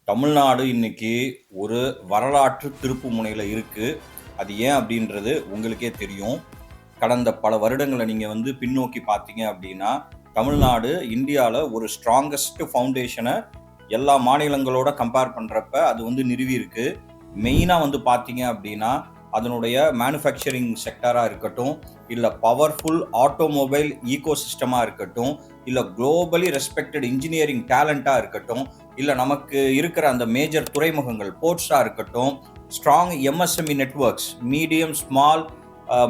தமிழ்நாடு இன்னைக்கு ஒரு வரலாற்று திருப்பு முனையில் இருக்குது. அது ஏன் அப்படின்றது உங்களுக்கே தெரியும். கடந்த பல வருடங்களை நீங்கள் பின்னோக்கி பார்த்தீங்க அப்படின்னா, தமிழ்நாடு இந்தியாவில் ஒரு ஸ்ட்ராங்கஸ்ட் ஃபவுண்டேஷனை எல்லா மாநிலங்களோட கம்பேர் பண்ணுறப்ப அது நிறுவி இருக்கு. மெயினாக பார்த்தீங்க அப்படின்னா, அதனுடைய மேனுஃபேக்சரிங் செக்டராக இருக்கட்டும், இல்லை பவர்ஃபுல் ஆட்டோமொபைல் ஈகோ சிஸ்டமாக இருக்கட்டும், இல்லை குளோபலி ரெஸ்பெக்டட் இன்ஜினியரிங் டேலண்ட்டாக இருக்கட்டும், இல்லை நமக்கு இருக்கிற அந்த மேஜர் துறைமுகங்கள் போர்ட்ஸாக இருக்கட்டும், strong MSME networks, medium small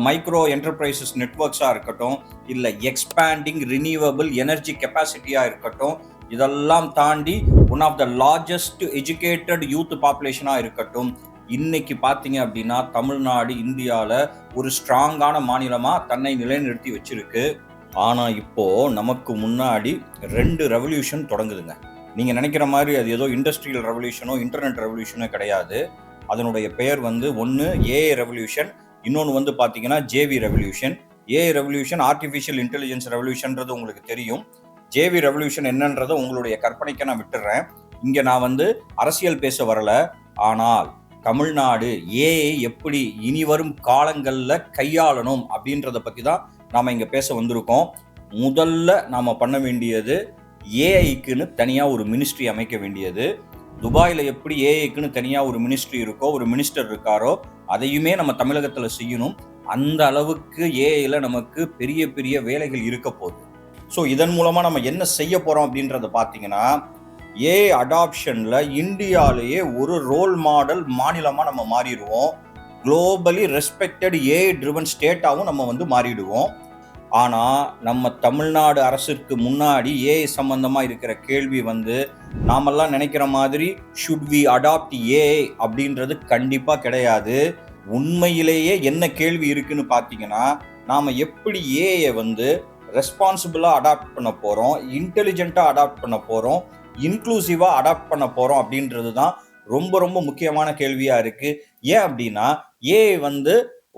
micro enterprises நெட்வொர்க்ஸாக இருக்கட்டும், இல்லை எக்ஸ்பேண்டிங் ரினியூவபிள் எனர்ஜி கெப்பாசிட்டியாக இருக்கட்டும், இதெல்லாம் தாண்டி one of the largest educated youth பாப்புலேஷனாக இருக்கட்டும், இன்னைக்கு பார்த்தீங்க அப்படின்னா தமிழ்நாடு இந்தியாவில் ஒரு ஸ்ட்ராங்கான மாநிலமாக தன்னை நிலைநிறுத்தி வச்சிருக்கு. ஆனால் இப்போ நமக்கு முன்னாடி 2 ரெவல்யூஷன் தொடங்குதுங்க. நீங்கள் நினைக்கிற மாதிரி அது ஏதோ இண்டஸ்ட்ரியல் ரெவல்யூஷனோ இன்டர்நெட் ரெவல்யூஷனோ கிடையாது. அதனுடைய பெயர் ஒன்று ஏஐ ரெவல்யூஷன், இன்னொன்று பார்த்தீங்கன்னா JV revolution. AI revolution artificial intelligence ரெவல்யூஷன்றது உங்களுக்கு தெரியும். ஜேவி ரெவல்யூஷன் என்னன்றதை உங்களுடைய கற்பனைக்கு நான் விட்டுறேன். இங்கே நான் அரசியல் பேச வரல. ஆனால் தமிழ்நாடு ஏஐ எப்படி இனி வரும் காலங்களில் கையாளணும் அப்படின்றத பற்றி தான் நாம் இங்கே பேச வந்திருக்கோம். முதல்ல நாம் பண்ண வேண்டியது ஏஐக்குன்னு தனியாக ஒரு மினிஸ்ட்ரி அமைக்க வேண்டியது. துபாயில் எப்படி ஏஐக்குன்னு தனியாக ஒரு மினிஸ்ட்ரி இருக்கோ, ஒரு மினிஸ்டர் இருக்காரோ, அதையுமே நம்ம தமிழகத்தில் செய்யணும். அந்த அளவுக்கு ஏஐயில் நமக்கு பெரிய பெரிய வேலைகள் இருக்க போகுது. ஸோ இதன் மூலமாக நம்ம என்ன செய்ய போகிறோம் அப்படின்றத பார்த்தீங்கன்னா, ஏஐ அடாப்ஷனில் இந்தியாவிலேயே ஒரு ரோல் மாடல் மாநிலமாக நம்ம மாறிடுவோம். குளோபலி ரெஸ்பெக்டட் ஏஐ ட்ரிவன் ஸ்டேட்டாகவும் நம்ம மாறிடுவோம். ஆனால் நம்ம தமிழ்நாடு அரசுக்கு முன்னாடி ஏஐ சம்பந்தமாக இருக்கிற கேள்வி நாமெல்லாம் நினைக்கிற மாதிரி ஷுட் வி அடாப்ட் ஏஐ அப்படின்றது கண்டிப்பாக கிடையாது. உண்மையிலேயே என்ன கேள்வி இருக்குன்னு பார்த்தீங்கன்னா, நாம் எப்படி ஏஐ ரெஸ்பான்சிபிளாக அடாப்ட் பண்ண போகிறோம், இன்டெலிஜென்ட்டாக அடாப்ட் பண்ண போகிறோம், இன்க்ளூசிவாக அடாப்ட் பண்ண போகிறோம் அப்படின்றது தான் ரொம்ப ரொம்ப முக்கியமான கேள்வியாக இருக்குது. ஏன் அப்படின்னா, ஏஐ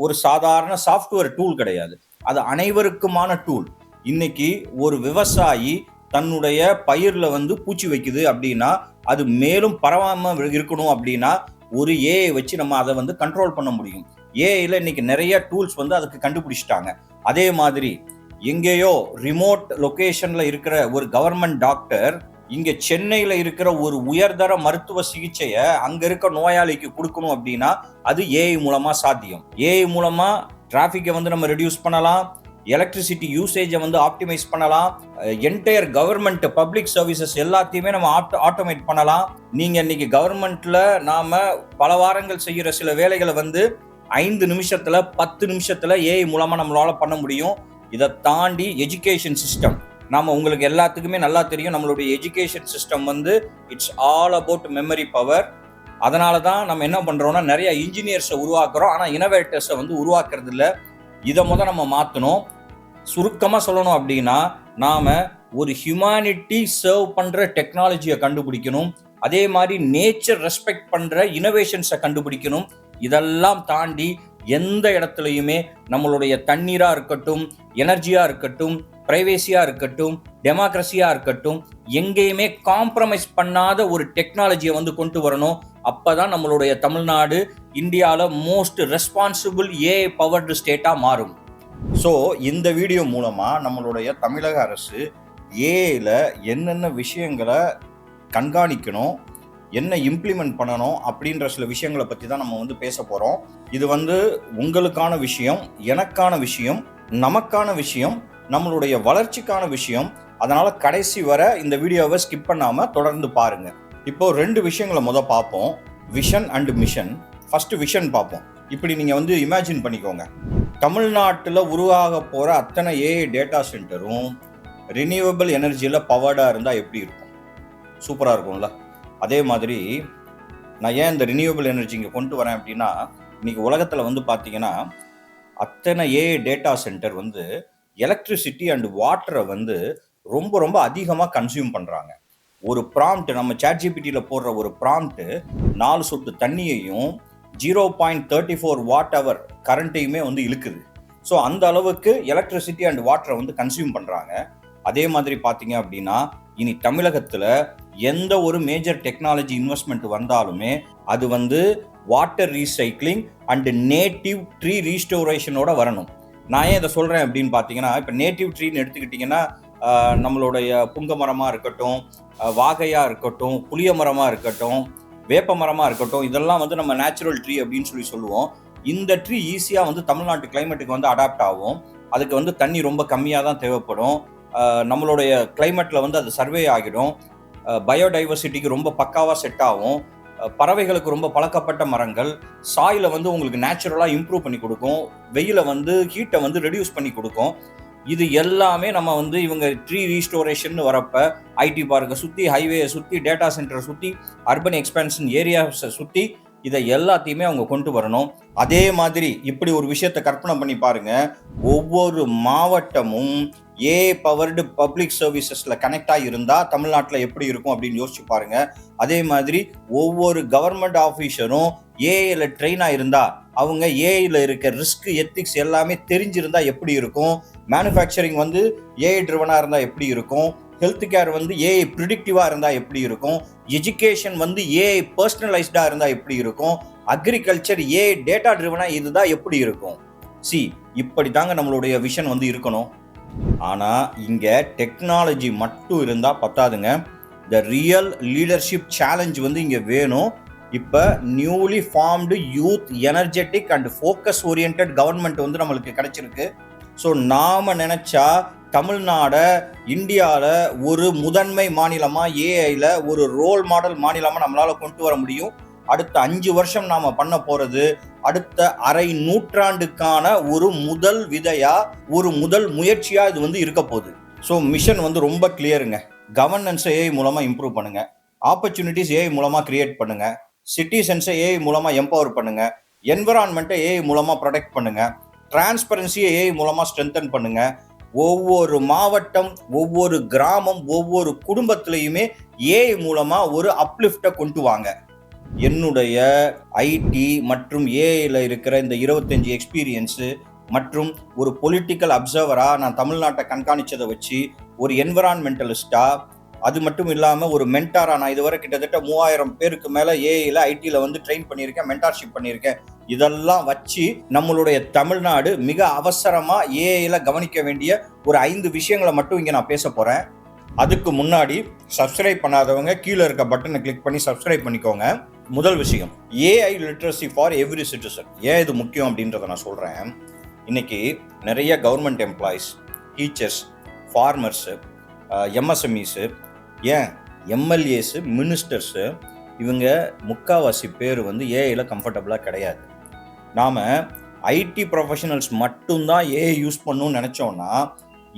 ஒரு சாதாரண சாஃப்ட்வேர் டூல் கிடையாது. அது அனைவருக்குமான டூல். இன்னைக்கு ஒரு விவசாயி தன்னுடைய பயிரில் பூச்சி வைக்குது அப்படின்னா, அது மேலும் பரவாமல் இருக்கணும் அப்படின்னா ஒரு ஏஐ வச்சு நம்ம அதை கண்ட்ரோல் பண்ண முடியும். ஏஐல இன்னைக்கு நிறைய டூல்ஸ் அதுக்கு கண்டுபிடிச்சிட்டாங்க. அதே மாதிரி எங்கேயோ ரிமோட் லொகேஷன்ல இருக்கிற ஒரு கவர்மெண்ட் டாக்டர் இங்க சென்னையில இருக்கிற ஒரு உயர்தர மருத்துவ சிகிச்சையை அங்க இருக்க நோயாளிக்கு கொடுக்கணும் அப்படின்னா அது ஏஐ மூலமா சாத்தியம். ஏஐ மூலமா டிராஃபிக்கை நம்ம ரெடியூஸ் பண்ணலாம், எலக்ட்ரிசிட்டி யூசேஜை ஆப்டிமைஸ் பண்ணலாம், என்டையர் கவர்மெண்ட் பப்ளிக் சர்வீசஸ் எல்லாத்தையுமே நம்ம ஆட்டோமேட் பண்ணலாம். நீங்க இன்னைக்கு கவர்மெண்ட்ல நாம பல வாரங்கள் செய்யற சில வேலைகளை 5 நிமிஷத்துல 10 நிமிஷத்துல ஏஐ மூலமா நம்மளால பண்ண முடியும். இதை தாண்டி எஜுகேஷன் சிஸ்டம், நாம உங்களுக்கு எல்லாத்துக்குமே நல்லா தெரியும், நம்மளுடைய education system it's all about memory power. அதனால தான் நம்ம என்ன பண்றோம்னா நிறைய இன்ஜினியர்ஸை உருவாக்குறோம், ஆனால் இனோவேட்டர்ஸை உருவாக்குறது இல்லை. இதை நம்ம மாற்றணும். சுருக்கமாக சொல்லணும் அப்படின்னா, நாம ஒரு ஹியூமனிட்டி சர்வ் பண்ற டெக்னாலஜியை கண்டுபிடிக்கணும். அதே மாதிரி நேச்சர் ரெஸ்பெக்ட் பண்ற இனோவேஷன்ஸை கண்டுபிடிக்கணும். இதெல்லாம் தாண்டி எந்த இடத்துலையுமே நம்மளுடைய தண்ணீரா இருக்கட்டும், எனர்ஜியா இருக்கட்டும், பிரைவேசியா இருக்கட்டும், டெமோக்ரஸியா இருக்கட்டும், எங்கேயுமே காம்ப்ரமைஸ் பண்ணாத ஒரு டெக்னாலஜியை கொண்டு வரணும். அப்பதான் நம்மளுடைய தமிழ்நாடு இந்தியாவில் மோஸ்ட் ரெஸ்பான்சிபிள் ஏஐ பவர்டு ஸ்டேட்டா மாறும். ஸோ இந்த வீடியோ மூலமா நம்மளுடைய தமிழக அரசு ஏஐல என்னென்ன விஷயங்களை கண்காணிக்கணும், என்ன இம்ப்ளிமெண்ட் பண்ணணும் அப்படின்ற சில விஷயங்களை பற்றி தான் நம்ம பேச போகிறோம். இது உங்களுக்கான விஷயம், எனக்கான விஷயம், நமக்கான விஷயம், நம்மளுடைய வளர்ச்சிக்கான விஷயம். அதனால கடைசி வரை இந்த வீடியோவை ஸ்கிப் பண்ணாம தொடர்ந்து பாருங்க. இப்போ 2 விஷயங்களை பார்ப்போம், vision and mission. First vision பார்ப்போம். இப்படி நீங்க இமேஜின் பண்ணிக்கோங்க, தமிழ்நாட்டில் உருவாக போற அத்தனை ஏஐ டேட்டா சென்டரும் ரினியூவபிள் எனர்ஜியில் பவர்டா இருந்தால் எப்படி இருக்கும்? சூப்பராக இருக்கும்ல. அதே மாதிரி நான் ஏன் இந்த ரினியூவபிள் எனர்ஜி இங்கே கொண்டு வரேன் அப்படின்னா, இன்னைக்கு உலகத்தில் பார்த்தீங்கன்னா அத்தனை AI data centre electricity and வாட்டரை ரொம்ப ரொம்ப அதிகமாக கன்சியூம் பண்ணுறாங்க. ஒரு ப்ராம்ப்ட், நம்ம சாட்ஜிபிடியில் போடுற ஒரு ப்ராம்ப்ட் 4 சொட்டு தண்ணியையும் 0.34 வாட் அவர் கரண்ட்டையுமே இழுக்குது. ஸோ அந்த அளவுக்கு எலக்ட்ரிசிட்டி அண்ட் வாட்டரை கன்சியூம் பண்ணுறாங்க. அதே மாதிரி பார்த்தீங்க அப்படின்னா, இனி தமிழகத்தில் எந்த ஒரு மேஜர் டெக்னாலஜி இன்வெஸ்ட்மெண்ட் வந்தாலுமே அது வந்து water recycling and native tree ரீஸ்டோரேஷனோட வரணும். நான் ஏன் இதை சொல்கிறேன் அப்படின்னு பார்த்தீங்கன்னா, இப்போ நேட்டிவ் ட்ரீன்னு எடுத்துக்கிட்டிங்கன்னா நம்மளுடைய புங்க மரமாக இருக்கட்டும், வாகையாக இருக்கட்டும், புளிய மரமாக இருக்கட்டும், வேப்ப மரமாக இருக்கட்டும், இதெல்லாம் வந்து நம்ம நேச்சுரல் ட்ரீ அப்படின்னு சொல்லுவோம். இந்த ட்ரீ ஈஸியாக வந்து தமிழ்நாட்டு கிளைமேட்டுக்கு வந்து அடாப்ட் ஆகும். அதுக்கு வந்து தண்ணி ரொம்ப கம்மியாக தான் தேவைப்படும். நம்மளுடைய கிளைமேட்டில் வந்து அது சர்வே ஆகிடும். பயோடைவர்சிட்டிக்கு ரொம்ப பக்காவாக செட் ஆகும். பறவைகளுக்கு ரொம்ப பழக்கப்பட்ட மரங்கள். சாயில வந்து உங்களுக்கு நேச்சுரலாக இம்ப்ரூவ் பண்ணி கொடுக்கும். வெயிலை வந்து ஹீட்டை வந்து ரெடியூஸ் பண்ணி கொடுக்கும். இது எல்லாமே நம்ம வந்து இவங்க ட்ரீ ரீஸ்டோரேஷன் வரப்ப ஐடி பார்க்கை சுற்றி, ஹைவேயை சுற்றி, டேட்டா சென்டரை சுற்றி, அர்பன் எக்ஸ்பேன்ஷன் ஏரியாஸை சுற்றி இதை எல்லாத்தையுமே அவங்க கொண்டு வரணும். அதே மாதிரி இப்படி ஒரு விஷயத்தை கற்பனை பண்ணி பாருங்க, ஒவ்வொரு மாவட்டமும் பவர்டு பப்ளிக் சர்வீசஸ்ல கனெக்ட் ஆகியிருந்தா தமிழ்நாட்டில் எப்படி இருக்கும் அப்படின்னு யோசிச்சு பாருங்க. அதே மாதிரி ஒவ்வொரு கவர்மெண்ட் ஆஃபீஸரும் ஏஐல ட்ரெயின் ஆயிருந்தா, அவங்க ஏஐல இருக்க ரிஸ்க், எத்திக்ஸ் எல்லாமே தெரிஞ்சிருந்தா எப்படி இருக்கும்? மேனுஃபேக்சரிங் வந்து ஏஐ ட்ரிவனா இருந்தா எப்படி இருக்கும்? ஹெல்த் கேர் வந்து ஏஐ ப்ரிடிக்டிவா இருந்தா எப்படி இருக்கும்? எஜுகேஷன் வந்து ஏஐ பர்சனலைஸ்டா இருந்தா எப்படி இருக்கும்? அக்ரிகல்ச்சர் ஏஐ டேட்டா ட்ரிவனா இதுதான் எப்படி இருக்கும்? இப்படி தாங்க நம்மளுடைய விஷன் வந்து இருக்கணும். ஆனா இங்க டெக்னாலஜி மட்டும் இருந்தா பத்தாதுங்க. த ரியல் லீடர்ஷிப் சேலஞ்ச் வந்து இங்க வேணும். இப்ப newly formed youth energetic and focus orient government வந்து நம்மளுக்கு கிடைச்சிருக்கு. ஸோ நாம நினைச்சா தமிழ்நாடை இந்தியாவில் ஒரு முதன்மை மாநிலமாக, ஏஐல ஒரு ரோல் மாடல் மாநிலமாக நம்மளால் கொண்டு வர முடியும். அடுத்த 5 வருஷம் நாம் பண்ண போகிறது அடுத்த அரை நூற்றாண்டுக்கான ஒரு முதல் விதையா, ஒரு முதல் முயற்சியா இது வந்து இருக்க போகுது. ஸோ மிஷன் வந்து ரொம்ப கிளியருங்க. கவர்னன்ஸை ஏஐ மூலமாக இம்ப்ரூவ் பண்ணுங்க, ஆப்பர்ச்சுனிட்டிஸ் ஏஐ மூலமாக கிரியேட் பண்ணுங்க, சிட்டிசன்ஸை ஏஐ மூலமாக எம்பவர் பண்ணுங்க, என்விரான்மெண்ட்டை ஏஐ மூலமாக ப்ரொடெக்ட் பண்ணுங்க, டிரான்ஸ்பரன்சியை ஏஐ மூலமாக ஸ்ட்ரென்தன் பண்ணுங்க. ஒவ்வொரு மாவட்டம், ஒவ்வொரு கிராமம், ஒவ்வொரு குடும்பத்திலையுமே ஏஐ மூலமா ஒரு அப்லிஃப்டை கொண்டு வாங்க. என்னுடைய ஐடி மற்றும் ஏஐல இருக்கிற இந்த 25 எக்ஸ்பீரியன்ஸு மற்றும் ஒரு பொலிட்டிக்கல் அப்சர்வரா நான் தமிழ்நாட்டை கண்காணிச்சதை வச்சு, ஒரு என்விரான்மெண்டலிஸ்டா, அது மட்டும் இல்லாமல் ஒரு மென்டாரா, நான் இதுவரை கிட்டத்தட்ட 3000 பேருக்கு மேலே ஏஐல ஐடியில் வந்து ட்ரெயின் பண்ணியிருக்கேன், மென்டார்ஷிப் பண்ணியிருக்கேன். இதெல்லாம் வச்சு நம்மளுடைய தமிழ்நாடு மிக அவசரமாக ஏஐல கவனிக்க வேண்டிய ஒரு 5 விஷயங்களை மட்டும் இங்கே நான் பேச போகிறேன். அதுக்கு முன்னாடி சப்ஸ்கிரைப் பண்ணாதவங்க கீழே இருக்க பட்டனை கிளிக் பண்ணி சப்ஸ்கிரைப் பண்ணிக்கோங்க. முதல் விஷயம், AI literacy for every citizen. ஏன் இது முக்கியம் அப்படின்றத நான் சொல்கிறேன். இன்னைக்கு நிறைய கவர்மெண்ட் எம்ப்ளாயிஸ், டீச்சர்ஸ், ஃபார்மர்ஸு, எம்எஸ்எம்இஸு, ஏன் எம்எல்ஏஸு, மினிஸ்டர்ஸு, இவங்க முக்கால்வாசி பேர் வந்து ஏஐல கம்ஃபர்டபுளாக கிடையாது. நாம் ஐடி ப்ரொஃபஷனல்ஸ் மட்டும்தான் ஏஐ யூஸ் பண்ணணும்னு நினச்சோன்னா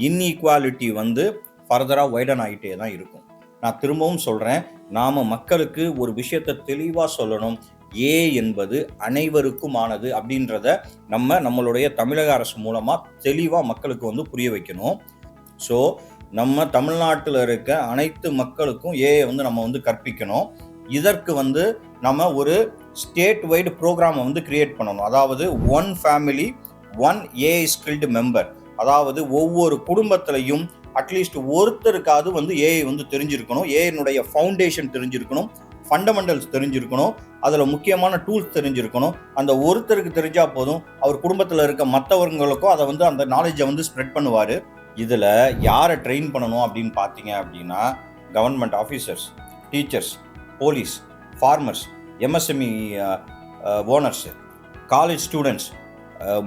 இன்இக்வாலிட்டி வந்து ஃபர்தராக வைடன் ஆகிட்டே தான் இருக்கும். நான் திரும்பவும் சொல்கிறேன், நாம் மக்களுக்கு ஒரு விஷயத்தை தெளிவாக சொல்லணும். ஏஐ என்பது அனைவருக்குமானது அப்படின்றத நம்மளுடைய தமிழக அரசு மூலமாக தெளிவாக மக்களுக்கு வந்து புரிய வைக்கணும். ஸோ நம்ம தமிழ்நாட்டில் இருக்க அனைத்து மக்களுக்கும் ஏஐ வந்து நம்ம வந்து கற்பிக்கணும். இதற்கு வந்து நம்ம ஒரு ஸ்டேட் வைடு ப்ரோக்ராமை வந்து கிரியேட் பண்ணணும். அதாவது 1 family 1 ஏஐ ஸ்கில்டு மெம்பர். அதாவது ஒவ்வொரு குடும்பத்திலையும் அட்லீஸ்ட் ஒருத்தருக்காவது வந்து ஏஐ வந்து தெரிஞ்சிருக்கணும். ஏஐனுடைய ஃபவுண்டேஷன் தெரிஞ்சிருக்கணும், ஃபண்டமெண்டல்ஸ் தெரிஞ்சிருக்கணும், அதில் முக்கியமான டூல்ஸ் தெரிஞ்சிருக்கணும். அந்த ஒருத்தருக்கு தெரிஞ்சால் போதும், அவர் குடும்பத்தில் இருக்க மற்றவர்களுக்கும் அதை வந்து அந்த நாலேஜை வந்து ஸ்ப்ரெட் பண்ணுவார். இதில் யாரை ட்ரெயின் பண்ணணும் அப்படின்னு பார்த்தீங்க அப்படின்னா, government officers, teachers, police, farmers, MSME owners, college students,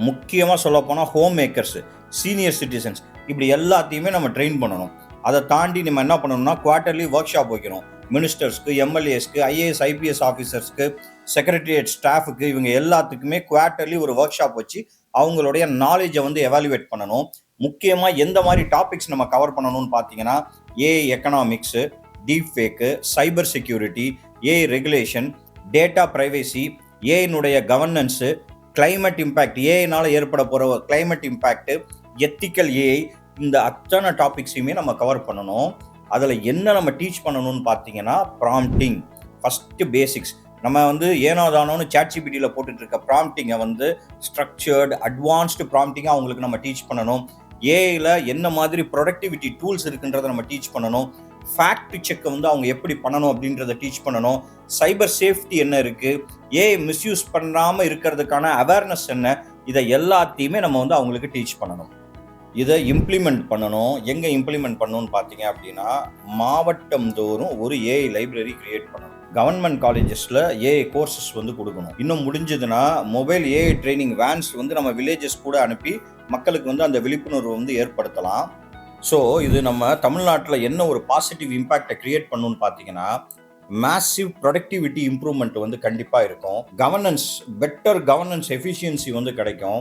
முக்கியமாக சொல்லப்போனால் ஹோம் மேக்கர்ஸு, சீனியர் சிட்டிசன்ஸ், இப்படி எல்லாத்தையுமே நம்ம ட்ரெயின் பண்ணணும். அதை தாண்டி நம்ம என்ன பண்ணணும்னா குவார்ட்டர்லி ஒர்க் ஷாப் வைக்கணும். மினிஸ்டர்ஸ்க்கு, எம்எல்ஏஸ்க்கு, ஐஏஎஸ் ஐபிஎஸ் ஆஃபீஸர்ஸ்க்கு, செக்ரட்டரியேட் ஸ்டாஃபுக்கு, இவங்க எல்லாத்துக்குமே குவார்ட்டர்லி ஒரு ஒர்க் ஷாப் வச்சு அவங்களுடைய நாலேஜை வந்து எவாலுவேட் பண்ணணும். முக்கியமாக எந்த மாதிரி டாபிக்ஸ் நம்ம கவர் பண்ணணும்னு பார்த்தீங்கன்னா, AI economics, deep fake, cyber security, AI regulation, data privacy, ஏஐனுடைய கவர்னன்ஸு, கிளைமேட் இம்பேக்ட், ஏஐனால் ஏற்பட போகிற கிளைமேட் இம்பேக்ட்டு, எத்திக்கல் ஏஐ, இந்த அத்தனை டாபிக்ஸையுமே நம்ம கவர் பண்ணணும். அதில் என்ன நம்ம டீச் பண்ணணும்னு பார்த்தீங்கன்னா, ப்ராம்ப்டிங், ஃபஸ்ட்டு பேசிக்ஸ். நம்ம வந்து ஏனோதானோன்னு ChatGPTயில் போட்டுட்டு இருக்க ப்ராம்ப்டிங்கை வந்து ஸ்ட்ரக்சர்டு அட்வான்ஸ்டு ப்ராம்ப்டிங்காக அவங்களுக்கு நம்ம டீச் பண்ணணும். ஏஐல என்ன மாதிரி ப்ரொடக்டிவிட்டி டூல்ஸ் இருக்குன்றதை நம்ம டீச் பண்ணணும். ஃபேக்ட் செக்கை வந்து அவங்க எப்படி பண்ணணும் அப்படின்றத டீச் பண்ணணும். சைபர் சேஃப்டி என்ன இருக்குது, ஏஐ மிஸ்யூஸ் பண்ணாமல் இருக்கிறதுக்கான அவேர்னஸ் என்ன, இதை எல்லாத்தையுமே நம்ம வந்து அவங்களுக்கு டீச் பண்ணணும். இதை இம்ப்ளிமெண்ட் பண்ணணும். எங்கே இம்ப்ளிமெண்ட் பண்ணணும்னு பார்த்தீங்க அப்படின்னா, மாவட்டம் தோறும் ஒரு ஏஐ லைப்ரரி கிரியேட் பண்ணணும். கவர்மெண்ட் காலேஜஸில் ஏஐ கோர்சஸ் வந்து கொடுக்கணும். இன்னும் முடிஞ்சதுன்னா மொபைல் ஏஐ ட்ரைனிங் வேன்ஸ் வந்து நம்ம வில்லேஜஸ் கூட அனுப்பி மக்களுக்கு வந்து அந்த விழிப்புணர்வு வந்து ஏற்படுத்தலாம். ஸோ இது நம்ம தமிழ்நாட்டில் என்ன ஒரு பாசிட்டிவ் இம்பேக்டை கிரியேட் பண்ணணும்னு பார்த்தீங்கன்னா, மேசிவ் ப்ரொடக்டிவிட்டி இம்ப்ரூவ்மெண்ட் வந்து கண்டிப்பாக இருக்கும். பெட்டர் கவர்னன்ஸ் எஃபிஷியன்சி வந்து கிடைக்கும்.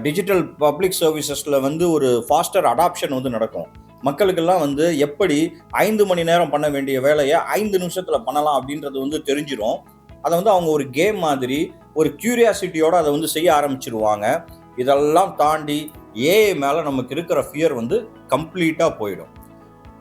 டிஜிட்டல் பப்ளிக் சர்வீசஸில் வந்து ஒரு ஃபாஸ்டர் அடாப்ஷன் வந்து நடக்கும். மக்களுக்கெல்லாம் வந்து எப்படி 5 மணி நேரம் பண்ண வேண்டிய வேலையை 5 நிமிஷத்தில் பண்ணலாம் அப்படின்றது வந்து தெரிஞ்சிடும். அதை வந்து அவங்க ஒரு கேம் மாதிரி ஒரு கியூரியாசிட்டியோடு அதை வந்து செய்ய ஆரம்பிச்சிருவாங்க. இதெல்லாம் தாண்டி ஏஐ மேலே நமக்கு இருக்கிற ஃபியர் வந்து கம்ப்ளீட்டாக போயிடும்.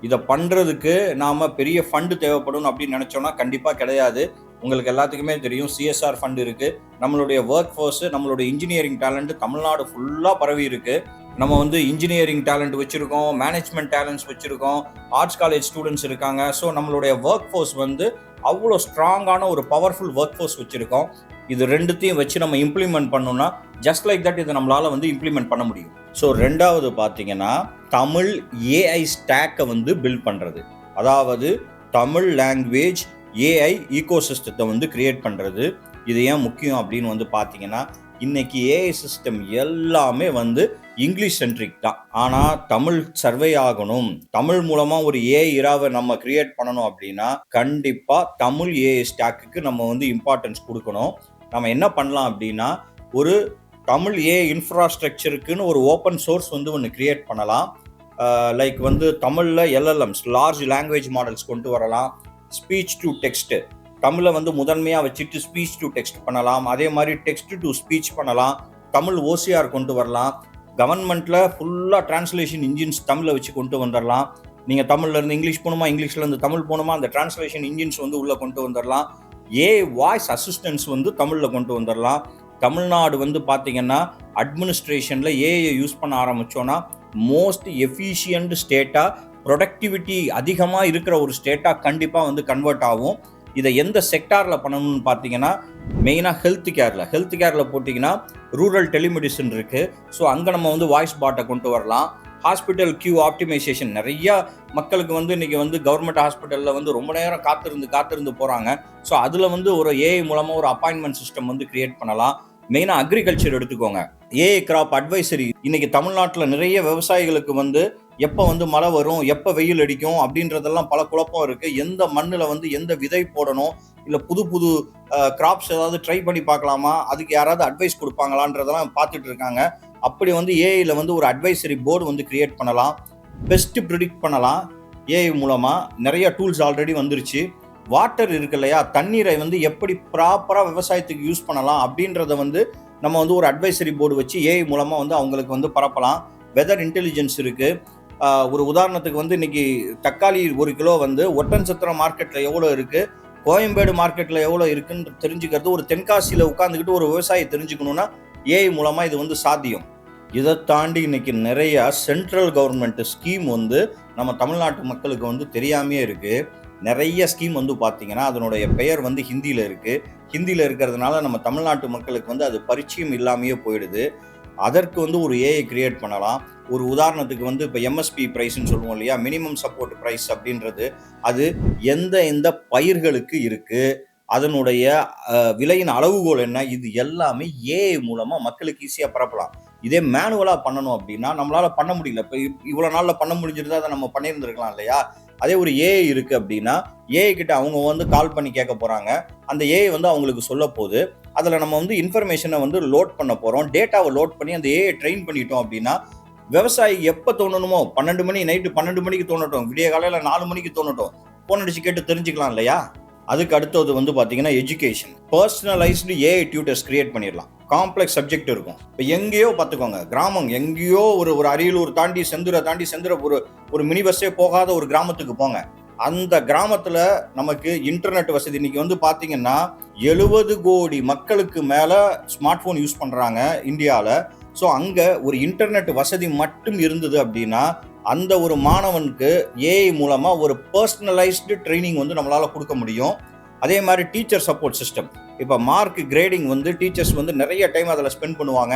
இதை பண்ணுறதுக்கு நாம் பெரிய ஃபண்டு தேவைப்படும் அப்படின்னு நினச்சோன்னா கண்டிப்பாக கிடையாது. உங்களுக்கு எல்லாத்துக்குமே தெரியும், சிஎஸ்ஆர் ஃபண்ட் இருக்குது. நம்மளுடைய ஒர்க் ஃபோர்ஸு, நம்மளுடைய இன்ஜினியரிங் டேலண்ட் தமிழ்நாடு ஃபுல்லாக பரவி இருக்குது. நம்ம வந்து இன்ஜினியரிங் டேலண்ட் வச்சுருக்கோம், மேனேஜ்மெண்ட் டேலண்ட்ஸ் வச்சுருக்கோம், ஆர்ட்ஸ் காலேஜ் ஸ்டூடெண்ட்ஸ் இருக்காங்க. ஸோ நம்மளுடைய ஒர்க் ஃபோர்ஸ் வந்து அவ்வளோ ஸ்ட்ராங்கான ஒரு பவர்ஃபுல் ஒர்க் ஃபோர்ஸ் வச்சுருக்கோம். இது ரெண்டுத்தையும் வச்சு நம்ம இம்ப்ளிமெண்ட் பண்ணோம்னா ஜஸ்ட் லைக் தட் இதை நம்மளால் வந்து இம்ப்ளிமெண்ட் பண்ண முடியும். ஸோ ரெண்டாவது பார்த்தீங்கன்னா, தமிழ் ஏஐ ஸ்டாக்கை வந்து பில்ட் பண்ணுறது. அதாவது தமிழ் லாங்குவேஜ் ஏஐ ஈகோசிஸ்டத்தை வந்து கிரியேட் பண்ணுறது. இது ஏன் முக்கியம் அப்படின்னு வந்து பார்த்தீங்கன்னா, இன்னைக்கு ஏஐ சிஸ்டம் எல்லாமே வந்து இங்கிலீஷ் சென்ட்ரிக் தான். ஆனால் தமிழ் சர்வே ஆகணும், தமிழ் மூலமாக ஒரு ஏஐ இராவை நம்ம கிரியேட் பண்ணணும் அப்படின்னா கண்டிப்பாக தமிழ் ஏஐ ஸ்டாக்குக்கு நம்ம வந்து இம்பார்ட்டன்ஸ் கொடுக்கணும். நம்ம என்ன பண்ணலாம் அப்படின்னா, ஒரு தமிழ் ஏஐ இன்ஃப்ராஸ்ட்ரக்சருக்குன்னு ஒரு ஓப்பன் சோர்ஸ் வந்து ஒன்று கிரியேட் பண்ணலாம். லைக் வந்து தமிழில் எல்எல்எம்ஸ், லார்ஜ் லாங்குவேஜ் மாடல்ஸ் கொண்டு வரலாம். ஸ்பீச் டு டெக்ஸ்ட், தமிழை வந்து முதன்மையாக வச்சுட்டு ஸ்பீச் டு டெக்ஸ்ட் பண்ணலாம். அதே மாதிரி டெக்ஸ்ட் டு ஸ்பீச் பண்ணலாம். தமிழ் ஓசிஆர் கொண்டு வரலாம். கவர்மெண்ட்டில் ஃபுல்லாக டிரான்ஸ்லேஷன் இன்ஜின்ஸ் தமிழை வச்சு கொண்டு வந்துடலாம். நீங்கள் தமிழ்லேருந்து இங்கிலீஷ் போகணுமா, இங்கிலீஷ்லேருந்து தமிழ் போகணுமா, அந்த டிரான்ஸ்லேஷன் இன்ஜின்ஸ் வந்து உள்ளே கொண்டு வந்துடலாம். வாய்ஸ் அசிஸ்டன்ஸ் வந்து தமிழில் கொண்டு வந்துடலாம். தமிழ்நாடு வந்து பார்த்தீங்கன்னா அட்மினிஸ்ட்ரேஷனில் ஏஐ யூஸ் பண்ண ஆரம்பித்தோன்னா மோஸ்ட் எஃபிஷியன்ட் ஸ்டேட்டாக, ப்ரொடக்டிவிட்டி அதிகமாக இருக்கிற ஒரு ஸ்டேட்டாக கண்டிப்பாக வந்து கன்வெர்ட் ஆகும். இதை எந்த செக்டாரில் பண்ணணும்னு பார்த்தீங்கன்னா, மெயினாக ஹெல்த் கேரில் போட்டிங்கன்னா ரூரல் டெலிமெடிசன் இருக்குது. ஸோ அங்கே நம்ம வந்து வாய்ஸ் பாட்டை கொண்டு வரலாம். ஹாஸ்பிட்டல் கியூ ஆப்டிமைசேஷன், நிறையா மக்களுக்கு வந்து இன்றைக்கி வந்து கவர்மெண்ட் ஹாஸ்பிட்டலில் வந்து ரொம்ப நேரம் காத்திருந்து போகிறாங்க. ஸோ அதில் வந்து ஒரு ஏஐ மூலமாக ஒரு அப்பாயின்மெண்ட் சிஸ்டம் வந்து கிரியேட் பண்ணலாம். மெயினாக அக்ரிகல்ச்சர் எடுத்துக்கோங்க, ஏஐ கிராப் அட்வைசரி. இன்றைக்கி தமிழ்நாட்டில் நிறைய விவசாயிகளுக்கு வந்து எப்போ வந்து மழை வரும், எப்போ வெயில் அடிக்கும் அப்படின்றதெல்லாம் பல குழப்பம் இருக்குது. எந்த மண்ணில் வந்து எந்த விதை போடணும், இல்லை புது கிராப்ஸ் ஏதாவது ட்ரை பண்ணி பார்க்கலாமா, அதுக்கு யாராவது அட்வைஸ் கொடுப்பாங்களான்றதெல்லாம் பார்த்துட்டு இருக்காங்க. அப்படி வந்து ஏஐயில் வந்து ஒரு அட்வைசரி போர்டு வந்து கிரியேட் பண்ணலாம். பெஸ்ட்டு ப்ரிடிக்ட் பண்ணலாம் ஏஐ மூலமாக. நிறைய டூல்ஸ் ஆல்ரெடி வந்துருச்சு. வாட்டர் இருக்கு இல்லையா, தண்ணீரை வந்து எப்படி ப்ராப்பராக விவசாயத்துக்கு யூஸ் பண்ணலாம் அப்படின்றத வந்து நம்ம வந்து ஒரு அட்வைசரி போர்டு வச்சு ஏஐ மூலமாக வந்து அவங்களுக்கு வந்து பரப்பலாம். வெதர் இன்டெலிஜென்ஸ் இருக்குது. ஒரு உதாரணத்துக்கு வந்து இன்னைக்கு தக்காளி 1 கிலோ வந்து ஒட்டன்சத்திரம் மார்க்கெட்டில் எவ்வளோ இருக்குது, கோயம்பேடு மார்க்கெட்டில் எவ்வளோ இருக்குன்னு தெரிஞ்சுக்கிறது ஒரு தென்காசியில் உட்காந்துக்கிட்டு ஒரு விவசாயி தெரிஞ்சுக்கணுன்னா ஏஐ மூலமாக இது வந்து சாத்தியம். இதை தாண்டி இன்னைக்கு நிறைய சென்ட்ரல் கவர்மெண்ட் ஸ்கீம் வந்து நம்ம தமிழ்நாட்டு மக்களுக்கு வந்து தெரியாமையே இருக்குது. நிறைய ஸ்கீம் வந்து பார்த்தீங்கன்னா அதனுடைய பெயர் வந்து ஹிந்தியில் இருக்குது. ஹிந்தியில் இருக்கிறதுனால நம்ம தமிழ்நாட்டு மக்களுக்கு வந்து அது பரிச்சயம் இல்லாமையே போயிடுது. அதற்கு வந்து ஒரு ஏஐ கிரியேட் பண்ணலாம். ஒரு உதாரணத்துக்கு வந்து இப்போ எம்எஸ்பி ப்ரைஸ்ன்னு சொல்லுவோம் இல்லையா, மினிமம் சப்போர்ட் ப்ரைஸ் அப்படின்றது, அது எந்த பயிர்களுக்கு இருக்குது, அதனுடைய விலையின் அளவுகோல் என்ன, இது எல்லாமே ஏஐ மூலமாக மக்களுக்கு ஈஸியாக பரப்பலாம். இதே மேனுவலாக பண்ணணும் அப்படின்னா நம்மளால் பண்ண முடியல. இப்போ இவ்வளோ நாளில் பண்ண முடிஞ்சிருந்தா அதை நம்ம பண்ணியிருந்துருக்கலாம் இல்லையா. அதே ஒரு ஏஐ இருக்குது அப்படின்னா ஏஐ கிட்ட அவங்க வந்து கால் பண்ணி கேட்க போகிறாங்க. அந்த ஏஐ வந்து அவங்களுக்கு சொல்ல போகுது. அதில் நம்ம வந்து இன்ஃபர்மேஷனை வந்து லோட் பண்ண போகிறோம். டேட்டாவை லோட் பண்ணி அந்த ஏஐ ட்ரெயின் பண்ணிட்டோம் அப்படின்னா விவசாயி எப்போ தோணணுமோ, 12 மணி, நைட்டு 12 மணிக்கு தோணட்டும், விடிய காலையில் 4 மணிக்கு தோணட்டும், ஃபோன் அடிச்சு கேட்டு தெரிஞ்சுக்கலாம் இல்லையா. அதுக்கு அடுத்தது வந்து பார்த்தீங்கன்னா education. Personalised AI tutors create பண்ணிடலாம். காம்ப்ளெக்ஸ் சப்ஜெக்ட் இருக்கும். இப்போ எங்கேயோ பார்த்துக்கோங்க, கிராமம் எங்கேயோ ஒரு அரியலூர் தாண்டி செந்துரை ஒரு மினி பஸ்ஸே போகாத ஒரு கிராமத்துக்கு போங்க. அந்த கிராமத்தில் நமக்கு இன்டர்நெட் வசதி இன்னைக்கு வந்து பார்த்தீங்கன்னா 70 கோடி மக்களுக்கு மேலே ஸ்மார்ட் ஃபோன் யூஸ் பண்ணுறாங்க இந்தியாவில். ஸோ அங்கே ஒரு இன்டர்நெட் வசதி மட்டும் இருந்தது அப்படின்னா அந்த ஒரு மாணவனுக்கு ஏஐ மூலமாக ஒரு பர்சனலைஸ்டு ட்ரைனிங் வந்து நம்மளால் கொடுக்க முடியும். அதே மாதிரி டீச்சர் சப்போர்ட் சிஸ்டம், இப்போ மார்க் கிரேடிங் வந்து டீச்சர்ஸ் வந்து நிறைய டைம் அதில் ஸ்பெண்ட் பண்ணுவாங்க.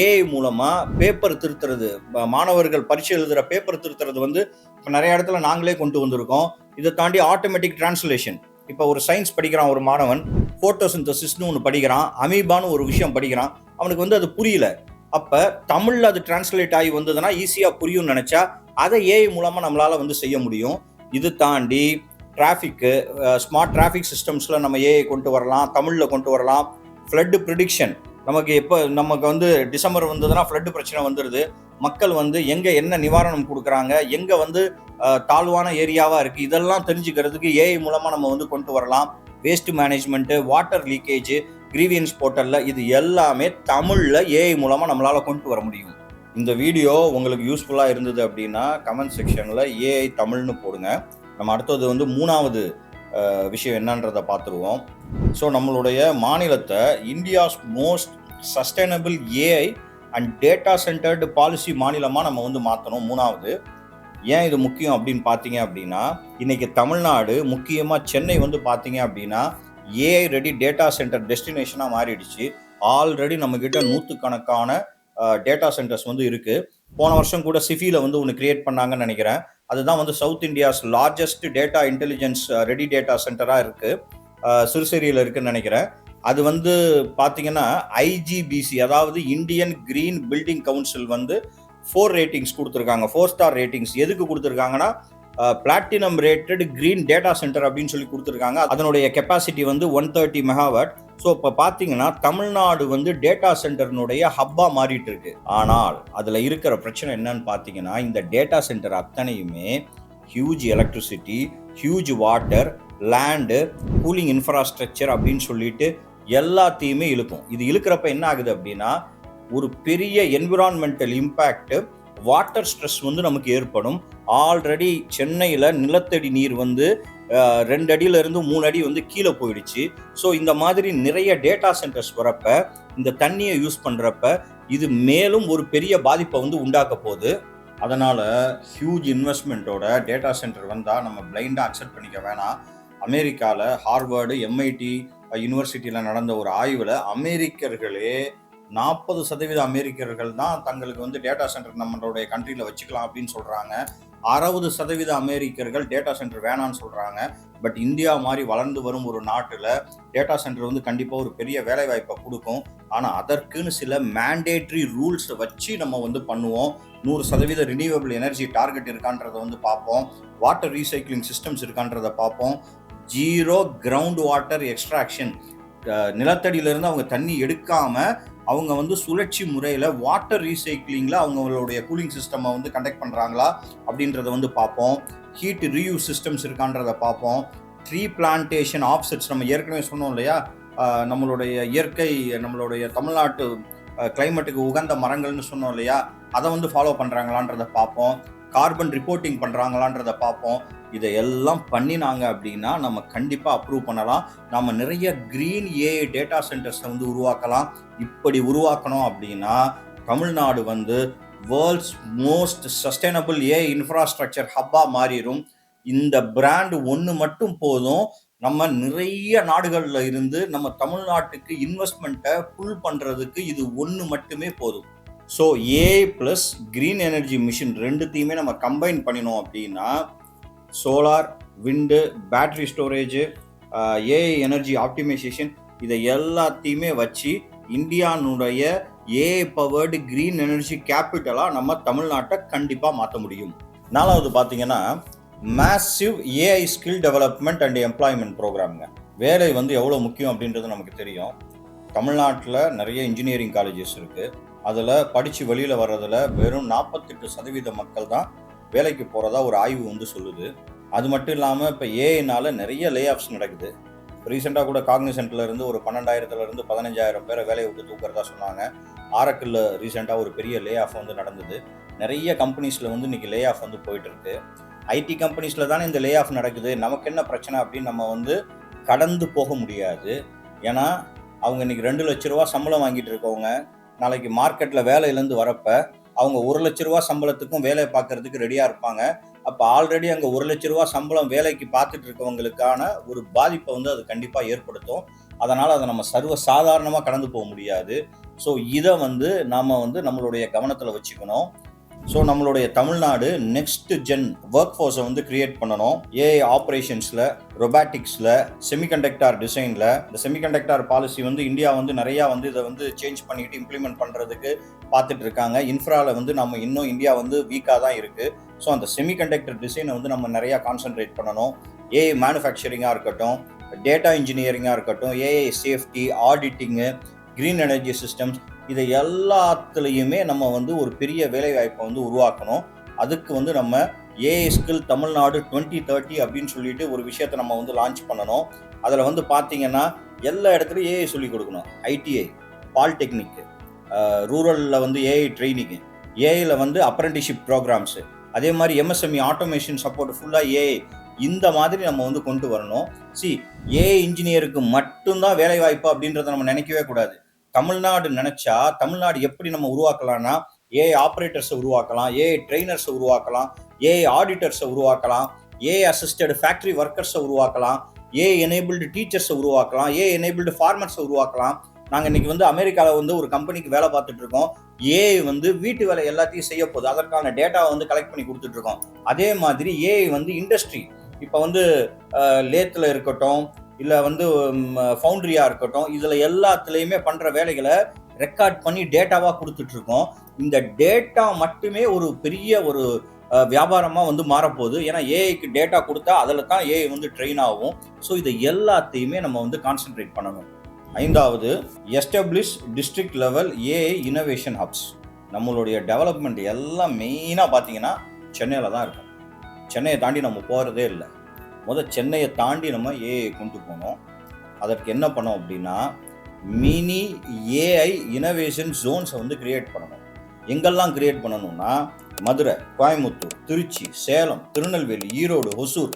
ஏஐ மூலமாக பேப்பர் திருத்துறது, மாணவர்கள் பரீட்சை எழுதுகிற பேப்பர் திருத்துறது வந்து இப்போ நிறைய இடத்துல நாங்களே கொண்டு வந்திருக்கோம். இதை தாண்டி ஆட்டோமேட்டிக் டிரான்ஸ்லேஷன், இப்போ ஒரு சயின்ஸ் படிக்கிறான் ஒரு மாணவன், ஃபோட்டோசிந்தசிஸ்னு ஒன்று படிக்கிறான், அமீபான்னு ஒரு விஷயம் படிக்கிறான், அவனுக்கு வந்து அது புரியல. அப்போ தமிழில் அது டிரான்ஸ்லேட் ஆகி வந்ததுன்னா ஈஸியாக புரியும்னு நினச்சா அதை ஏஐ மூலமாக நம்மளால் வந்து செய்ய முடியும். இது தாண்டி டிராஃபிக்கு, ஸ்மார்ட் டிராஃபிக் சிஸ்டம்ஸில் நம்ம ஏஐ கொண்டு வரலாம், தமிழில் கொண்டு வரலாம். ஃப்ளட்டு ப்ரிடிக்ஷன், நமக்கு வந்து டிசம்பர் வந்ததுன்னா ஃப்ளட்டு பிரச்சனை வந்துடுது, மக்கள் வந்து எங்கே என்ன நிவாரணம் கொடுக்குறாங்க, எங்கே வந்து தாழ்வான ஏரியாவாக இருக்குது, இதெல்லாம் தெரிஞ்சுக்கிறதுக்கு ஏஐ மூலமாக நம்ம வந்து கொண்டு வரலாம். Waste management, water leakage, grievance போர்ட்டலில், இது எல்லாமே தமிழில் ஏஐ மூலமாக நம்மளால் கொண்டு வர முடியும். இந்த வீடியோ உங்களுக்கு யூஸ்ஃபுல்லாக இருந்தது அப்படின்னா கமெண்ட் செக்ஷனில் ஏஐ தமிழ்னு போடுங்க. நம்ம அடுத்தது வந்து 3வது விஷயம் என்னன்றதை பார்த்துருவோம். ஸோ நம்மளுடைய மாநிலத்தை India's most sustainable AI and data centred policy மாநிலமாக நம்ம வந்து மாற்றணும். 3வது ஏன் இது முக்கியம் அப்படின்னு பார்த்தீங்க அப்படின்னா, இன்றைக்கி தமிழ்நாடு முக்கியமாக சென்னை வந்து பார்த்தீங்க அப்படின்னா ஏஐ ரெடி டேட்டா சென்டர் டெஸ்டினேஷனாக மாறிடுச்சு. ஆல்ரெடி நம்மக்கிட்ட 100கணக்கான டேட்டா சென்டர்ஸ் வந்து இருக்குது. போன வருஷம் கூட சிஃபியில் வந்து ஒன்று கிரியேட் பண்ணாங்கன்னு நினைக்கிறேன். அதுதான் வந்து south India's largest data intelligence ready data சென்டராக இருக்குது, சிறுசேரியில் இருக்குதுன்னு நினைக்கிறேன். அது வந்து பார்த்தீங்கன்னா ஐஜிபிசி, அதாவது இந்தியன் கிரீன் பில்டிங் கவுன்சில் வந்து 4 ரேட்டிங்ஸ் கொடுத்துருக்காங்க, 4 ஸ்டார் ரேட்டிங்ஸ். எதுக்கு கொடுத்துருக்காங்கன்னா platinum rated green data centre அப்படின்னு சொல்லி கொடுத்துருக்காங்க. அதனுடைய கெப்பாசிட்டி வந்து 130 மெகாவாட். ஸோ இப்போ பார்த்தீங்கன்னா தமிழ்நாடு வந்து டேட்டா சென்டர்னுடைய ஹப்பாக மாறிட்டு இருக்கு. ஆனால் அதில் இருக்கிற பிரச்சனை என்னன்னு பார்த்தீங்கன்னா, இந்த டேட்டா சென்டர் அத்தனையுமே huge electricity, huge water, land, cooling infrastructure அப்படின்னு சொல்லிட்டு எல்லாத்தையுமே இழுக்கும். இது இழுக்கிறப்ப என்ன ஆகுது அப்படின்னா, ஒரு பெரிய என்விரான்மெண்டல் இம்பேக்ட், வாட்டர் ஸ்ட்ரெஸ் வந்து நமக்கு ஏற்படும். ஆல்ரெடி சென்னையில் நிலத்தடி நீர் வந்து 2 அடியிலிருந்து 3 அடி வந்து கீழே போயிடுச்சு. ஸோ இந்த மாதிரி நிறைய டேட்டா சென்டர்ஸ் வரப்ப, இந்த தண்ணியை யூஸ் பண்ணுறப்ப இது மேலும் ஒரு பெரிய பாதிப்பை வந்து உண்டாக்க போகுது. அதனால் ஹியூஜ் இன்வெஸ்ட்மெண்ட்டோட டேட்டா சென்டர் வந்தால் நம்ம பிளைண்டாக அக்செப்ட் பண்ணிக்க வேணாம். அமெரிக்காவில் ஹார்வர்டு, எம்ஐடி யூனிவர்சிட்டியில் நடந்த ஒரு ஆய்வில் அமெரிக்கர்களே 40% அமெரிக்கர்கள் தான் தங்களுக்கு வந்து டேட்டா சென்டர் நம்மளுடைய கண்ட்ரியில் வச்சுக்கலாம் அப்படின்னு சொல்கிறாங்க. 60% அமெரிக்கர்கள் டேட்டா சென்டர் வேணான்னு சொல்கிறாங்க. பட் இந்தியா மாதிரி வளர்ந்து வரும் ஒரு நாட்டில் டேட்டா சென்டர் வந்து கண்டிப்பாக ஒரு பெரிய வேலைவாய்ப்பை கொடுக்கும். ஆனால் அதற்குன்னு சில மேண்டேட்ரி ரூல்ஸை வச்சு நம்ம வந்து பண்ணுவோம். 100% ரினியூவபிள் எனர்ஜி டார்கெட் இருக்கான்றதை வந்து பார்ப்போம். வாட்டர் ரீசைக்ளிங் சிஸ்டம்ஸ் இருக்கான்றதை பார்ப்போம். 0 கிரவுண்ட் வாட்டர் எக்ஸ்ட்ராக்ஷன், நிலத்தடியிலிருந்து அவங்க தண்ணி எடுக்காமல் அவங்க வந்து சுழற்சி முறையில் வாட்டர் ரீசைக்ளிங்கில் அவங்களுடைய கூலிங் சிஸ்டமை வந்து கண்டக்ட் பண்ணுறாங்களா அப்படின்றத வந்து பார்ப்போம். ஹீட் ரீயூஸ் சிஸ்டம்ஸ் இருக்கான்றதை பார்ப்போம். ட்ரீ பிளான்டேஷன் ஆஃப்செட்ஸ், நம்ம ஏற்கனவே சொன்னோம் இல்லையா, நம்மளுடைய இயற்கை, நம்மளுடைய தமிழ்நாட்டு கிளைமேட்டுக்கு உகந்த மரங்கள்னு சொன்னோம் இல்லையா, அதை வந்து ஃபாலோ பண்ணுறாங்களான்றதை பார்ப்போம். கார்பன் ரிப்போர்ட்டிங் பண்ணுறாங்களான்றதை பார்ப்போம். இதையெல்லாம் பண்ணினாங்க அப்படின்னா நம்ம கண்டிப்பாக அப்ரூவ் பண்ணலாம். நம்ம நிறைய க்ரீன் ஏஐ டேட்டா சென்டர்ஸை வந்து உருவாக்கலாம். இப்படி உருவாக்கணும் அப்படின்னா தமிழ்நாடு வந்து world's most sustainable AI infrastructure ஹப்பாக மாறிடும். இந்த பிராண்ட் ஒன்று மட்டும் போதும், நம்ம நிறைய நாடுகளில் இருந்து நம்ம தமிழ்நாட்டுக்கு இன்வெஸ்ட்மெண்ட்டை புல் பண்ணுறதுக்கு இது ஒன்று மட்டுமே போதும். So AI plus green energy mission ரெண்டுத்தையுமே நம்ம கம்பைன் பண்ணினோம் அப்படின்னா solar, wind, battery storage, AI energy optimisation, இதை எல்லாத்தையுமே வச்சு இந்தியானுடைய ஏஐ பவர்டு க்ரீன் எனர்ஜி கேபிட்டலாக நம்ம தமிழ்நாட்டை கண்டிப்பாக மாற்ற முடியும். 4வது பார்த்தீங்கன்னா massive AI skill development and employment ப்ரோக்ராமுங்க. வேலை வந்து எவ்வளோ முக்கியம் அப்படின்றது நமக்கு தெரியும். தமிழ்நாட்டில் நிறைய இன்ஜினியரிங் காலேஜஸ் இருக்குது. அதில் படித்து வெளியில் வர்றதில் வெறும் 48% மக்கள் தான் வேலைக்கு போகிறதா ஒரு ஆய்வு வந்து சொல்லுது. அது மட்டும் இல்லாமல் இப்போ ஏஐனால நிறைய லே ஆஃப்ஸ் நடக்குது. ரீசெண்டாக கூட காக்னிசென்ட்ல இருந்து ஒரு 12,000 15,000 பேரை வேலையை விட்டு தூக்கிறதா சொன்னாங்க. ஆரக்கிளில் ரீசெண்டாக ஒரு பெரிய லே ஆஃப் வந்து நடந்தது. நிறைய கம்பெனிஸில் வந்து இன்றைக்கி லே ஆஃப் வந்து போயிட்டுருக்கு. ஐடி கம்பெனிஸில் தானே இந்த லே ஆஃப் நடக்குது, நமக்கு என்ன பிரச்சனை அப்படின்னு நம்ம வந்து கடந்து போக முடியாது. ஏன்னா அவங்க இன்றைக்கி 2 லட்ச ரூபா சம்பளம் வாங்கிட்டு இருக்கவங்க நாளைக்கு மார்க்கெட்டில் வேலையிலேருந்து வரப்போ அவங்க 1,00,000 ரூபா சம்பளத்துக்கும் வேலை பார்க்கறதுக்கு ரெடியாக இருப்பாங்க. அப்போ ஆல்ரெடி அங்கே 1,00,000 ரூபா சம்பளம் வேலைக்கு பார்த்துட்டு இருக்கவங்களுக்கான ஒரு பாதிப்பை வந்து அது கண்டிப்பாக ஏற்படுத்தும். அதனால் அதை நம்ம சர்வ சாதாரணமாக கடந்து போக முடியாது. ஸோ இதை வந்து நாம் வந்து நம்மளுடைய கவனத்தில் வச்சுக்கணும். ஸோ நம்மளுடைய தமிழ்நாடு நெக்ஸ்ட் ஜென் ஒர்க் ஃபோர்ஸை வந்து கிரியேட் பண்ணணும். ஏஐ ஆப்ரேஷன்ஸில், ரொபாட்டிக்ஸில், செமிகண்டக்டார் டிசைனில். இந்த செமிகண்டக்டார் பாலிசி வந்து இந்தியா வந்து நிறையா வந்து இதை வந்து சேஞ்ச் பண்ணிட்டு இம்ப்ளிமெண்ட் பண்ணுறதுக்கு பார்த்துட்டு இருக்காங்க. இன்ஃப்ராவில் வந்து நம்ம இன்னும் இந்தியா வந்து வீக்காக தான் இருக்குது. ஸோ அந்த செமிகண்டக்டர் டிசைனை வந்து நம்ம நிறையா கான்சென்ட்ரேட் பண்ணணும். ஏஐ மேனுஃபேக்சரிங்காக இருக்கட்டும், டேட்டா இன்ஜினியரிங்காக இருக்கட்டும், AI safety, auditing, green energy systems, இதை எல்லாத்துலேயுமே நம்ம வந்து ஒரு பெரிய வேலைவாய்ப்பை வந்து உருவாக்கணும். அதுக்கு வந்து நம்ம ஏஐ ஸ்கில் தமிழ்நாடு 2030 அப்படின்னு சொல்லிட்டு ஒரு விஷயத்தை நம்ம வந்து லான்ச் பண்ணணும். அதில் வந்து பார்த்தீங்கன்னா எல்லா இடத்துலையும் ஏஐ சொல்லிக் கொடுக்கணும். ஐடிஐ, பாலிடெக்னிக்கு, ரூரலில் வந்து ஏஐ ட்ரைனிங்கு, ஏஐயில் வந்து அப்ரெண்டிஷிப் ப்ரோக்ராம்ஸு, அதே மாதிரி எம்எஸ்எம்இ ஆட்டோமேஷன் சப்போர்ட் ஃபுல்லாக ஏஐ, இந்த மாதிரி நம்ம வந்து கொண்டு வரணும். ஏஐ இன்ஜினியருக்கு மட்டும்தான் வேலைவாய்ப்பு அப்படின்றத நம்ம நினைக்கவே கூடாது. தமிழ்நாடு நினைச்சா தமிழ்நாடு எப்படி நம்ம உருவாக்கலாம்னா, ஏஐ ஆப்ரேட்டர்ஸை உருவாக்கலாம், ஏஐ ட்ரெயினர்ஸை உருவாக்கலாம், ஏஐ ஆடிட்டர்ஸை உருவாக்கலாம், ஏஐ அசிஸ்டட் ஃபேக்டரி ஒர்க்கர்ஸை உருவாக்கலாம், ஏஐ எனேபிள்டு டீச்சர்ஸை உருவாக்கலாம், ஏஐ எனேபிள்டு ஃபார்மர்ஸை உருவாக்கலாம். நாங்கள் இன்னைக்கு வந்து அமெரிக்காவில் வந்து ஒரு கம்பெனிக்கு வேலை பார்த்துட்டு இருக்கோம். ஏஐ வந்து வீட்டு வேலை எல்லாத்தையும் செய்ய போகுது. அதற்கான டேட்டாவை வந்து கலெக்ட் பண்ணி கொடுத்துட்டு இருக்கோம். அதே மாதிரி ஏஐ வந்து இண்டஸ்ட்ரி, இப்போ வந்து லேத்தில் இருக்கட்டும், இல்லை வந்து ஃபவுண்ட்ரியாக இருக்கட்டும், இதில் எல்லாத்துலேயுமே பண்ணுற வேலைகளை ரெக்கார்ட் பண்ணி டேட்டாவாக கொடுத்துட்ருக்கோம். இந்த டேட்டா மட்டுமே ஒரு பெரிய ஒரு வியாபாரமாக வந்து மாறப்போகுது. ஏன்னா ஏஐக்கு டேட்டா கொடுத்தா அதில் தான் ஏஐ வந்து ட்ரெயின் ஆகும். ஸோ இதை எல்லாத்தையுமே நம்ம வந்து கான்சென்ட்ரேட் பண்ணணும். 5வது, establish district level AI innovation hubs. நம்மளுடைய டெவலப்மெண்ட் எல்லாம் மெயினாக பார்த்தீங்கன்னா சென்னையில் தான் இருக்கும். சென்னையை தாண்டி நம்ம போகிறதே இல்லை. சென்னையை தாண்டி நம்ம ஏஐ கொண்டு போனோம். அதற்கு என்ன பண்ணோம் அப்படின்னா, மினி ஏஐ இனோவேஷன் ஜோன்ஸை வந்து கிரியேட் பண்ணணும். எங்கெல்லாம் கிரியேட் பண்ணணும்னா, மதுரை, கோயம்புத்தூர், திருச்சி, சேலம், திருநெல்வேலி, ஈரோடு, ஒசூர்,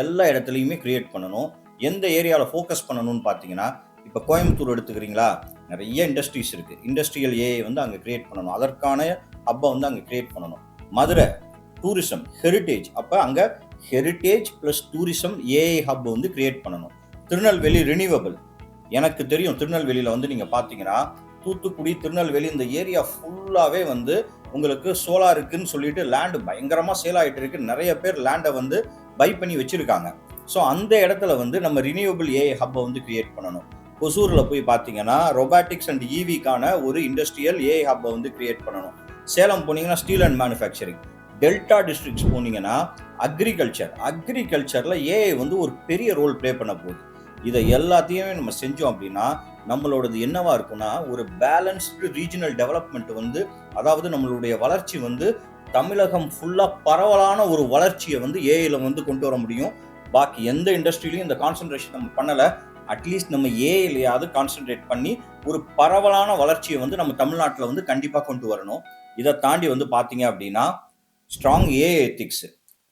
எல்லா இடத்துலையுமே கிரியேட் பண்ணணும். எந்த ஏரியாவில் ஃபோக்கஸ் பண்ணணும்னு பார்த்தீங்கன்னா, இப்போ கோயம்புத்தூர் எடுத்துக்கிறீங்களா, நிறைய இண்டஸ்ட்ரீஸ் இருக்குது. இண்டஸ்ட்ரியல் ஏஐ வந்து அங்கே கிரியேட் பண்ணணும். அதற்கான ஹப்பை வந்து அங்கே கிரியேட் பண்ணணும். மதுரை டூரிசம், ஹெரிட்டேஜ், அப்போ அங்கே heritage plus tourism AI hub வந்து கிரியேட் பண்ணணும். திருநெல்வேலி ரினியூவபிள், எனக்கு தெரியும் திருநெல்வேலியில் வந்து நீங்கள் பார்த்தீங்கன்னா, தூத்துக்குடி, திருநெல்வேலி இந்த ஏரியா ஃபுல்லாகவே வந்து உங்களுக்கு சோலாருக்குன்னு சொல்லிட்டு லேண்டு பயங்கரமாக சேல் ஆகிட்டு இருக்கு. நிறைய பேர் லேண்டை வந்து பை பண்ணி வச்சுருக்காங்க. ஸோ அந்த இடத்துல வந்து நம்ம ரினியூவபிள் ஏஐ ஹப்பை வந்து கிரியேட் பண்ணணும். ஒசூரில் போய் பார்த்தீங்கன்னா ரொபாட்டிக்ஸ் அண்ட் ஈவிக்கான ஒரு இண்டஸ்ட்ரியல் ஏஐ ஹப்பை வந்து கிரியேட் பண்ணணும். சேலம் போனீங்கன்னா steel and manufacturing. Delta districts போனீங்கன்னா அக்ரிகல்ச்சரில் ஏஐ வந்து ஒரு பெரிய ரோல் ப்ளே பண்ண போகுது. இதை எல்லாத்தையுமே நம்ம செஞ்சோம் அப்படின்னா நம்மளோடது என்னவா இருக்குன்னா, ஒரு பேலன்ஸ்டு ரீஜனல் டெவலப்மெண்ட் வந்து, அதாவது நம்மளுடைய வளர்ச்சி வந்து தமிழகம் ஃபுல்லாக பரவலான ஒரு வளர்ச்சியை வந்து ஏஐல வந்து கொண்டு வர முடியும். பாக்கி எந்த இண்டஸ்ட்ரியிலையும் இந்த கான்சன்ட்ரேஷன் நம்ம பண்ணலை. அட்லீஸ்ட் நம்ம ஏஐலையாவது கான்சன்ட்ரேட் பண்ணி ஒரு பரவலான வளர்ச்சியை வந்து நம்ம தமிழ்நாட்டில் வந்து கண்டிப்பாக கொண்டு வரணும். இதை தாண்டி வந்து பார்த்தீங்க அப்படின்னா, strong AI ethics,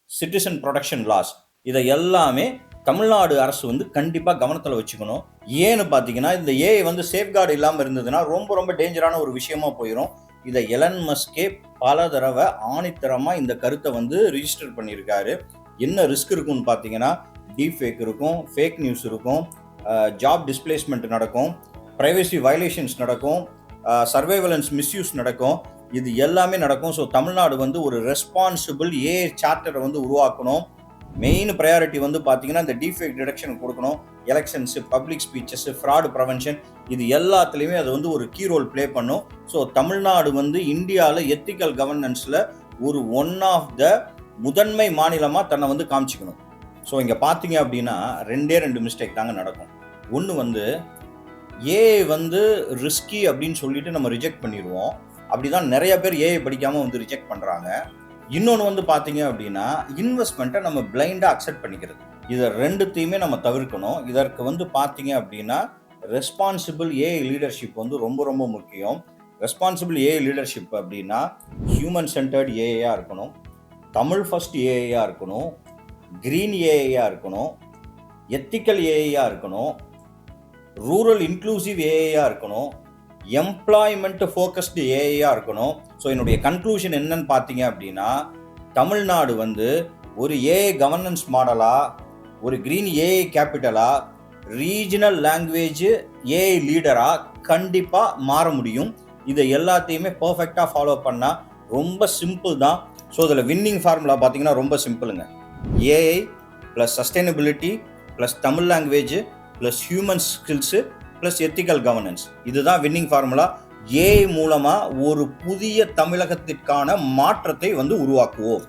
citizen protection laws, இதை எல்லாமே தமிழ்நாடு அரசு வந்து கண்டிப்பாக கவனத்தில் வச்சுக்கணும். ஏன்னு பார்த்தீங்கன்னா, இந்த ஏஐ வந்து சேஃப்கார்டு இல்லாமல் இருந்ததுன்னா ரொம்ப ரொம்ப டேஞ்சரான ஒரு விஷயமா போயிடும். இதை எலன் மஸ்கே பல தடவை ஆணித்தரமாக இந்த கருத்தை வந்து ரிஜிஸ்டர் பண்ணியிருக்காரு. என்ன ரிஸ்க் இருக்குன்னு பார்த்தீங்கன்னா, டீப் ஃபேக் இருக்கும், ஃபேக் நியூஸ் இருக்கும், ஜாப் டிஸ்பிளேஸ்மெண்ட் நடக்கும், ப்ரைவசி வயலேஷன்ஸ் நடக்கும், சர்வைவலன்ஸ் மிஸ்யூஸ் நடக்கும். இது எல்லாமே நடக்கும். ஸோ தமிழ்நாடு வந்து ஒரு ரெஸ்பான்சிபிள் ஏஐ சார்ட்டரை வந்து உருவாக்கணும். மெயின் ப்ரையாரிட்டி வந்து பார்த்தீங்கன்னா இந்த டீஃபேக் டிடெக்ஷன் கொடுக்கணும். எலெக்ஷன்ஸு, பப்ளிக் ஸ்பீச்சஸ்ஸு, ஃப்ராடு ப்ரிவென்ஷன், இது எல்லாத்துலேயுமே அது வந்து ஒரு கீ ரோல் ப்ளே பண்ணும். ஸோ தமிழ்நாடு வந்து இந்தியாவில் எத்திக்கல் கவர்னன்ஸில் ஒரு ஒன் ஆஃப் த முதன்மை மாநிலமாக தன்னை வந்து காமிச்சிக்கணும். ஸோ இங்கே பார்த்தீங்க அப்படின்னா 2 மிஸ்டேக் தாங்க நடக்கும். ஒன்று வந்து ஏஐ வந்து ரிஸ்கி அப்படின்னு சொல்லிட்டு நம்ம ரிஜெக்ட் பண்ணிடுவோம். அப்படிதான் நிறைய பேர் ஏஐ படிக்காமல் வந்து ரிஜெக்ட் பண்ணுறாங்க. இன்னொன்று வந்து பார்த்தீங்க அப்படின்னா, இன்வெஸ்ட்மெண்ட்டை நம்ம பிளைண்டாக அக்செப்ட் பண்ணிக்கிறது. இதை ரெண்டுத்தையுமே நம்ம தவிர்க்கணும். இதற்கு வந்து பார்த்தீங்க அப்படின்னா, ரெஸ்பான்சிபிள் ஏஐ லீடர்ஷிப் வந்து ரொம்ப ரொம்ப முக்கியம். ரெஸ்பான்சிபிள் ஏஐ லீடர்ஷிப் அப்படின்னா ஹியூமன் சென்டர்ட் ஏஐயாக இருக்கணும், தமிழ் ஃபர்ஸ்ட் ஏஐயாக இருக்கணும், கிரீன் ஏஐயாக இருக்கணும், எத்திக்கல் ஏஐயாக இருக்கணும், ரூரல் இன்க்ளூசிவ் ஏஐயாக இருக்கணும், எம்ப்ளாய்மெண்ட் ஃபோக்கஸ்டு ஏஐயாக இருக்கணும். ஸோ என்னுடைய கன்க்ளூஷன் என்னன்னு பார்த்தீங்க அப்படின்னா, தமிழ்நாடு வந்து ஒரு ஏஐ கவர்னன்ஸ் மாடலாக, ஒரு கிரீன் ஏஐ கேபிட்டலாக, ரீஜனல் லாங்குவேஜ் ஏஐ லீடராக கண்டிப்பாக மாற முடியும். இதை எல்லாத்தையுமே பர்ஃபெக்டாக ஃபாலோ பண்ணால் ரொம்ப சிம்பிள் தான். ஸோ இதில் வின்னிங் ஃபார்முலா பார்த்தீங்கன்னா ரொம்ப சிம்பிளுங்க. AI plus sustainability plus Tamil language plus human skills plus ethical governance. இதுதான் வின்னிங் ஃபார்முலா. ஏஐ மூலமாக ஒரு புதிய தமிழகத்திற்கான மாற்றத்தை வந்து உருவாக்குவோம்.